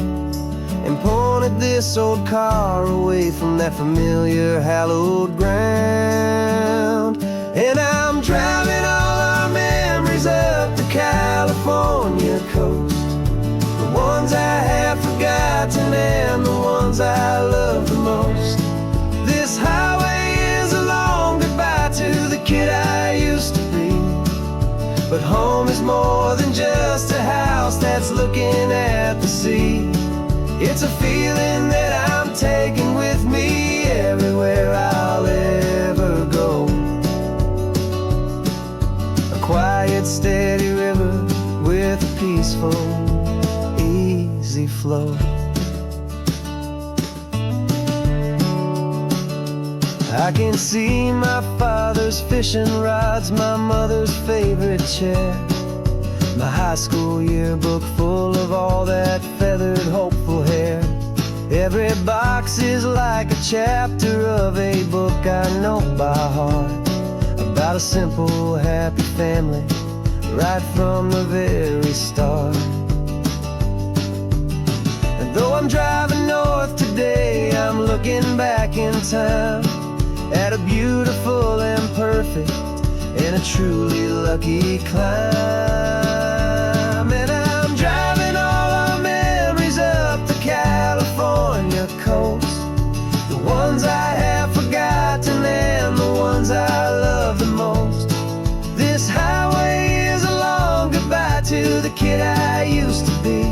and pointed this old car away from that familiar hallowed ground. And I'm driving all our memories up the California coast, the ones I have forgotten and the ones I love the most. This highway is a long goodbye to the kid I used to be, but home is more than just a house that's looking at the sea. It's a feeling that I'm taking with me everywhere I'll ever go. A quiet, steady river with a peaceful, easy flow. I can see my father's fishing rods, my mother's favorite chair, my high school yearbook full of all that feathered, hopeful hair. Every box is like a chapter of a book I know by heart, about a simple, happy family right from the very start. And though I'm driving north today, I'm looking back in time at a beautiful and perfect and a truly lucky climb. And I'm driving all our memories up the California coast, the ones I have forgotten and the ones I love the most. This highway is a long goodbye to the kid I used to be,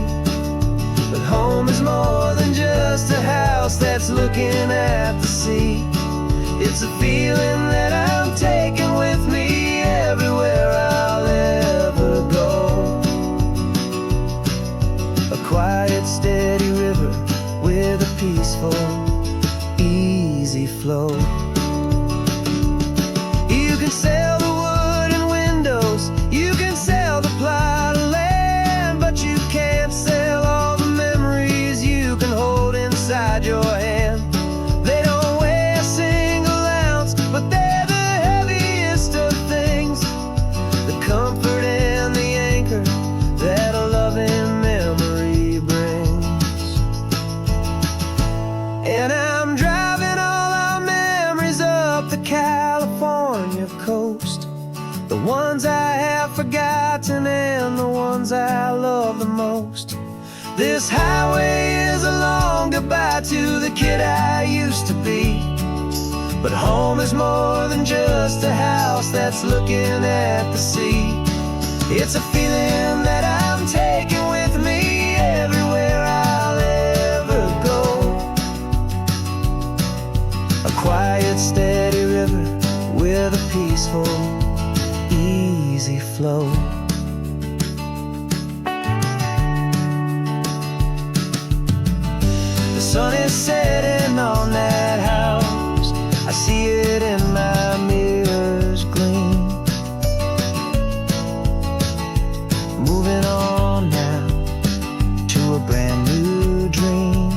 but home is more than just a house that's looking at the sea. It's a feeling that I'm taking with me everywhere I'll ever go. A quiet, steady river with a peaceful, easy flow. You can sell the wood and windows, you can sell the plot of land, but you can't sell all the memories you can hold inside your hand. They don't weigh a single missing and the ones I love the most. This highway is a long goodbye to the kid I used to be. But home is more than just a house that's looking at the sea. It's a feeling that I'm taking with me everywhere I'll ever go. A quiet, steady river with a peaceful, easy flow. The sun is setting on that house. I see it in my mirror's gleam. Moving on now to a brand new dream.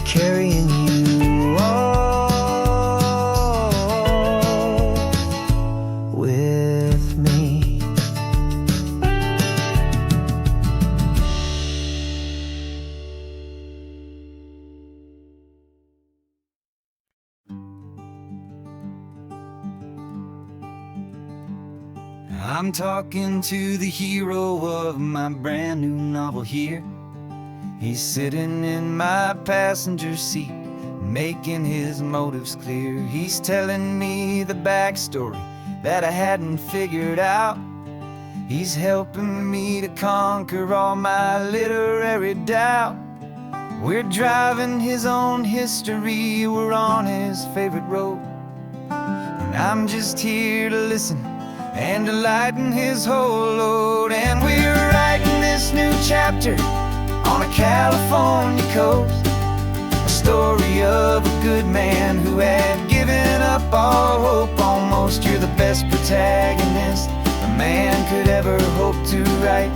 Carrying you all with me. I'm talking to the hero of my brand new novel here. He's sitting in my passenger seat, making his motives clear. He's telling me the backstory that I hadn't figured out. He's helping me to conquer all my literary doubt. We're driving his own history, we're on his favorite road. And I'm just here to listen and to lighten his whole load. And we're writing this new chapter on a California coast, a story of a good man who had given up all hope almost. You're the best protagonist a man could ever hope to write.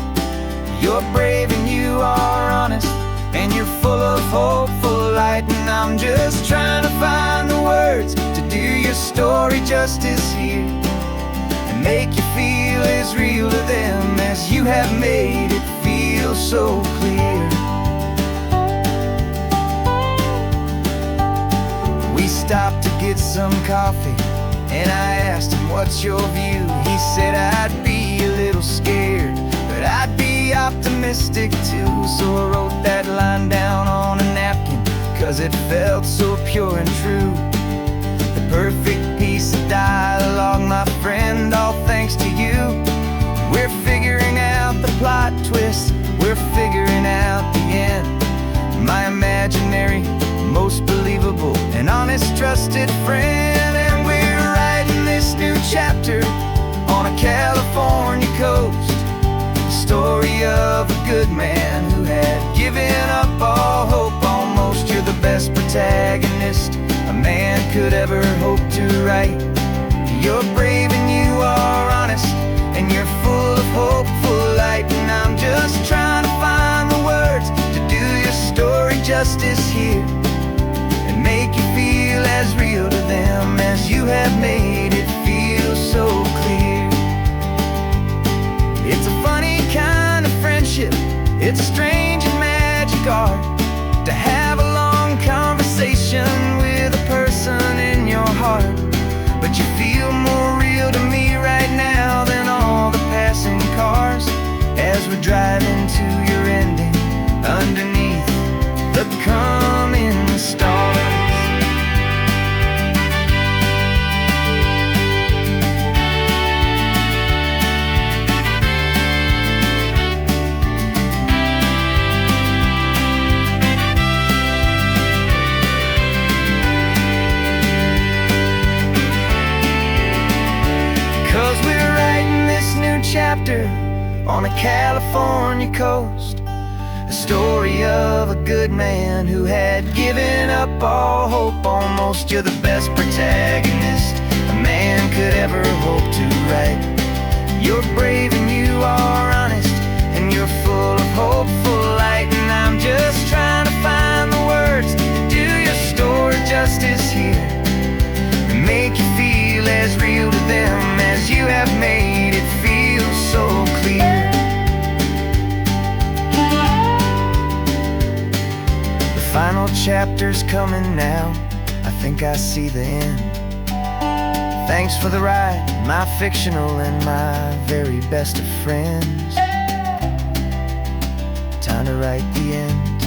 You're brave and you are honest, and you're full of hopeful light. And I'm just trying to find the words to do your story justice here, make you feel as real to them as you have made it feel so clear. We stopped to get some coffee, and I asked him, what's your view? He said, I'd be a little scared, but I'd be optimistic too. So I wrote that line down on a napkin, 'cause it felt so pure and true. The perfect piece of dialogue, my friend, all thanks to you. We're figuring out the plot twist, we're figuring out the end. My imaginary, most believable and honest trusted friend. And we're writing this new chapter on a California coast, the story of a good man who had given up all hope almost. You're the best protagonist a man could ever hope to write. You're brave and you are honest, and you're full of hopeful light. And I'm just trying to find the words to do your story justice here, and make you feel as real to them as you have made it feel so clear. It's a funny kind of friendship, it's strange and magic art to have a long conversation with a person in your heart. But you feel more real to me right now than all the passing cars, as we're driving to your ending underneath the coming stars. Chapter on a California coast, a story of a good man who had given up all hope almost. You're the best protagonist a man could ever hope to write. You're brave and you are honest, and you're full of hopeful light. And I'm just trying to find the words to do your story justice here, and make you feel as real to them as you have made it feel so clear. The final chapter's coming now, I think I see the end. Thanks for the ride, my fictional and my very best of friends. Time to write the end.